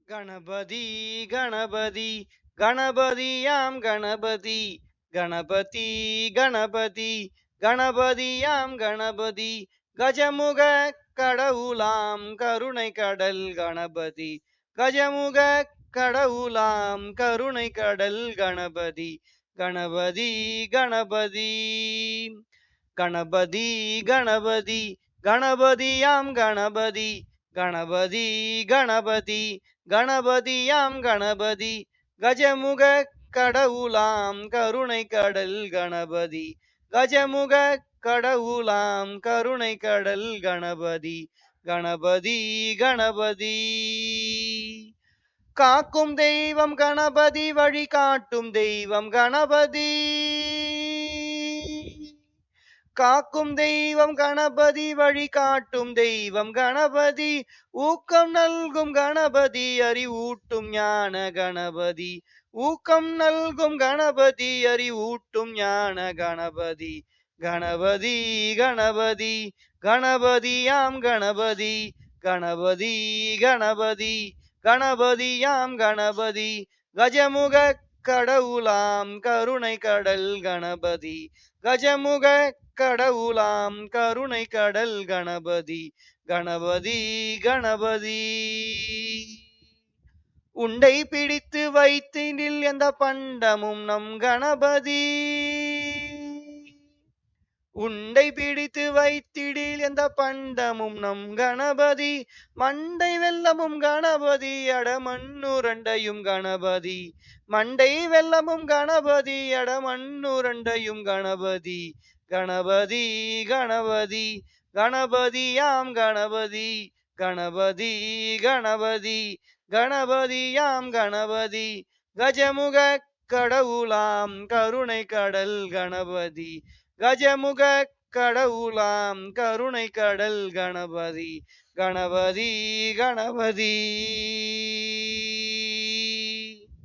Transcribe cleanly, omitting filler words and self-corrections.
गणपति गणपति गणपतियां गणपति गणपति गणपति गणपतियां गणपति கஜமுக கடவுளாம் கருணை கடல் கணபதி கஜமுக கடவுளாம் கருணை கடல் கணபதி கணபதி கணபதி கணபதி கணபதி கணபதியாம் கணபதி கணபதி கணபதி கணபதியாம் கணபதி கஜமுக கடவுளாம் கருணை கடல் கணபதி கஜமுக கடவுளாம் கருணை கடல் கணபதி கணபதி கணபதி காக்கும் தெய்வம் கணபதி வழிகாட்டும் தெய்வம் கணபதி காக்கும் தெய்வம் கணபதி வழிகாட்டும் தெய்வம் கணபதி ஊக்கம் நல்கும் கணபதி அறிவூட்டும் ஞான கணபதி ஊக்கம் நல்கும் கணபதி அறிவூட்டும் ஞான கணபதி கணபதி கணபதி கணபதியாம் கணபதி கணபதி கணபதி கணபதியாம் கணபதி கஜமுக கடவுளாம் கருணை கடல் கணபதி கஜமுக கடவுளாம் கருணை கடல் கணபதி கணபதி கணபதி உண்டை பிடித்து வைத்தினில் எந்த பண்டமும் நம் கணபதி உண்டை பிடித்து வைத்திடில் எந்த பண்டமும் நம் கணபதி மண்டை வெல்லமும் கணபதி அடமண்ணுரண்டையும் கணபதி மண்டை வெல்லமும் கணபதி அடமண்ணுரண்டையும் கணபதி கணபதி கணபதி கணபதியாம் கணபதி கணபதி கணபதி கணபதியாம் கணபதி கஜமுக கடவுளாம் கருணை கடல் கணபதி கஜமுக கடவுளாம் கருணை கடல் கணபதி கணபதி கணபதி